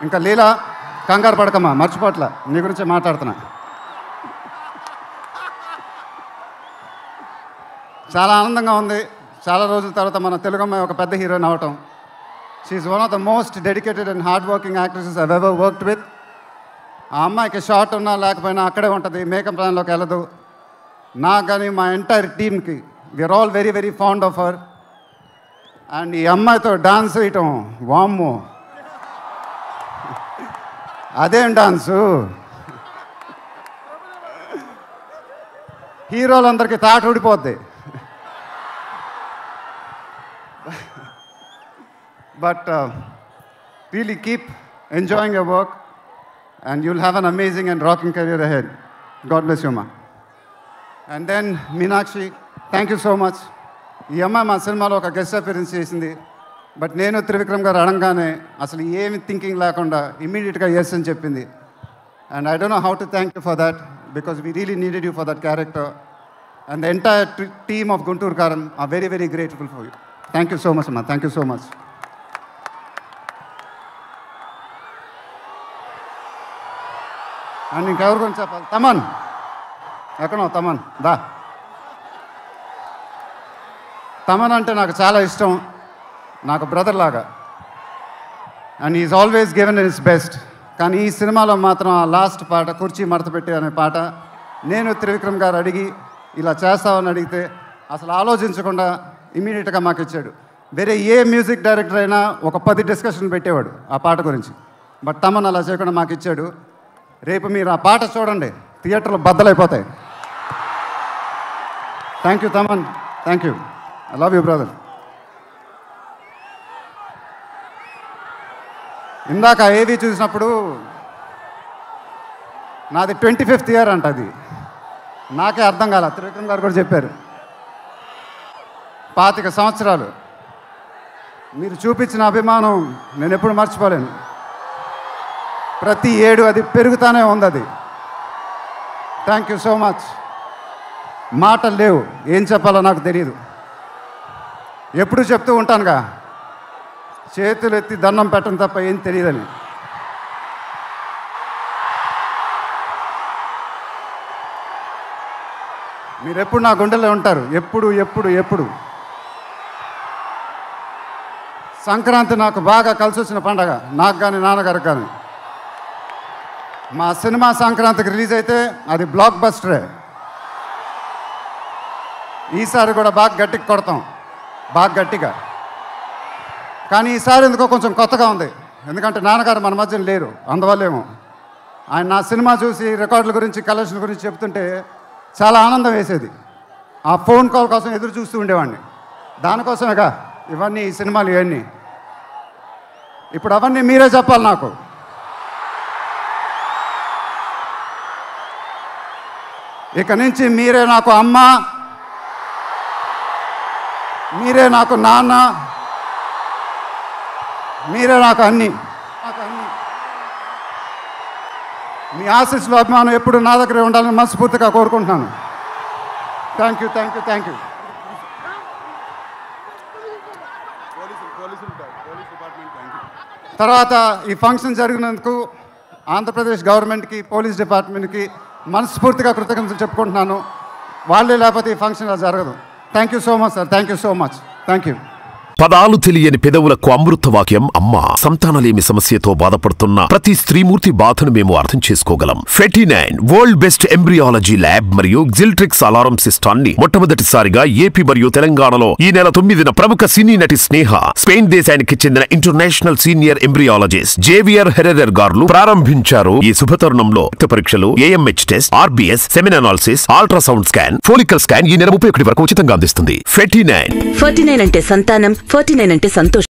ఇంకా లీలా కంగారు పడకమ్మా, మర్చిపోట్ల, నీ గురించే మాట్లాడుతున్నా. చాలా ఆనందంగా ఉంది. చాలా రోజుల తర్వాత మన తెలుగు అమ్మాయి ఒక పెద్ద హీరోయిన్ అవటం. She is one of the most dedicated and hard working actresses I ever worked with. ఆ అమ్మాయికి షార్ట్ ఉన్నా లేకపోయినా అక్కడే ఉంటుంది, మేకప్ ప్లాన్లోకి వెళ్ళదు. నాకు కానీ మా ఎంటైర్ టీమ్కి we are all very very fond of her. And ఈ అమ్మాయితో డాన్స్ వేయటం, వామ్మో అదేం డాన్సు, హీరోలందరికీ తాట ఊడిపోద్ది. But really keep enjoying your work and you'll have an amazing and rocking career ahead. God bless you, ma. And then Meenakshi, thank you so much. ఈ అమ్మాయి మా సినిమాలో ఒక గెస్ట్ అపియరెన్స్ చేసింది. బట్ నేను త్రివిక్రమ్ గారు అడగానే అసలు ఏమి థింకింగ్ లేకుండా ఇమ్మీడియట్గా ఎస్ అని చెప్పింది. And I don't know how to thank you for that because we really needed you for that character. And the entire team of Guntur Kaaram are very very grateful for you. Thank you so much అమ్మా, thank you so much. And ఇంకెవరి గురించి చెప్పాలి? తమన్ ఎక్కడో, తమన్ దా. తమన్ అంటే నాకు చాలా ఇష్టం, నాకు బ్రదర్ లాగా. And is always given his best. కానీ ఈ సినిమాలో మాత్రం ఆ లాస్ట్ పాట, కుర్చీ మడతపెట్టి అనే పాట, నేను త్రివిక్రమ్ గారు అడిగి ఇలా చేస్తామని అడిగితే అసలు ఆలోచించకుండా ఇమీడియట్గా మాకు ఇచ్చాడు. వేరే ఏ మ్యూజిక్ డైరెక్టర్ అయినా ఒక 10 డిస్కషన్ పెట్టేవాడు ఆ పాట గురించి. బట్ తమన్ అలా చేయకుండా మాకు ఇచ్చాడు. రేపు మీరు ఆ పాట చూడండి, థియేటర్లో బద్దలైపోతాయి. Thank you Thaman, thank you. I love you brother. ఇందాక ఏవి చూసినప్పుడు నాది 25th ఇయర్ అంట. అది నాకే అర్థం కాల, త్రివిక్రమ్ గారు కూడా చెప్పారు. 25 సంవత్సరాలు మీరు చూపించిన అభిమానం నేను ఎప్పుడు మర్చిపోలేను. ప్రతి ఏడు అది పెరుగుతూనే ఉంది. అది థ్యాంక్ యూ సో మచ్. మాటలు లేవు, ఏం చెప్పాలో నాకు తెలియదు. ఎప్పుడు చెప్తూ ఉంటానుగా, చేతులు ఎత్తి దండం పెట్టడం తప్ప ఏం తెలియదని. మీరు ఎప్పుడు నా గుండెల్లో ఉంటారు, ఎప్పుడు ఎప్పుడు ఎప్పుడు. సంక్రాంతి నాకు బాగా కలిసి వచ్చిన పండగ, నాకు కానీ నాన్నగారికి కానీ. మా సినిమా సంక్రాంతికి రిలీజ్ అయితే అది బ్లాక్ బస్టరే. ఈసారి కూడా బాగా గట్టిగా కొడతాం, బాగా గట్టిగా. కానీ ఈసారి ఎందుకో కొంచెం కొత్తగా ఉంది, ఎందుకంటే నాన్నగారు మన మధ్యన లేరు, అందువల్లేమో. ఆయన నా సినిమా చూసి రికార్డుల గురించి, కలెక్షన్ గురించి చెప్తుంటే చాలా ఆనందం వేసేది. ఆ ఫోన్ కాల్ కోసం ఎదురు చూస్తూ ఉండేవాడిని. దానికోసమేగా ఇవన్నీ, ఈ సినిమాలు ఇవన్నీ. ఇప్పుడు అవన్నీ మీరే చెప్పాలి నాకు. ఇక నుంచి మీరే నాకు అమ్మ, మీరే నాకు నాన్న, మీరే నాకు అన్నీ. మీ ఆశీస్సులు, అభిమానం ఎప్పుడు నా దగ్గరే ఉండాలని మనస్ఫూర్తిగా కోరుకుంటున్నాను. Thank you, thank you, thank you. తర్వాత ఈ ఫంక్షన్ జరిగినందుకు ఆంధ్రప్రదేశ్ గవర్నమెంట్కి, పోలీస్ డిపార్ట్మెంట్కి మనస్ఫూర్తిగా కృతజ్ఞతలు చెప్పుకుంటున్నాను. వాళ్ళే లేకపోతే ఈ ఫంక్షన్ ఇలా జరగదు. Thank you so much sir, thank you so much, thank you. పదాలు తెలియని పెదవులకు అమృత వాక్యం అమ్మ. సంతానలేమి సమస్యతో బాధపడుతున్న ప్రతి స్త్రీమూర్తి బాధను మేము అర్థం చేసుకోగలం. 49 వరల్డ్ బెస్ట్ ఎంబ్రియాలజీ ల్యాబ్ మరియు జిల్ట్రిక్స్ అలారం సిస్టాన్ని మొట్టమొదటిసారిగా ఏపీ మరియు తెలంగాణలో ఈ నెల 9న ప్రముఖ సినీ నటి స్నేహ, స్పెయిన్ దేశానికి చెందిన international senior embryologist Javier Herrera గారు ప్రారంభించారు. ఈ శుభతరుణంలో రక్త పరీక్షలు, AMH test, RBS, సెమిన్ analysis, ultrasound scan, follicle scan ఈ నెల 31 వరకు ఉచితంగా అందిస్తుంది. 49 అంటే సంతానం, 49 అంటే సంతోషం.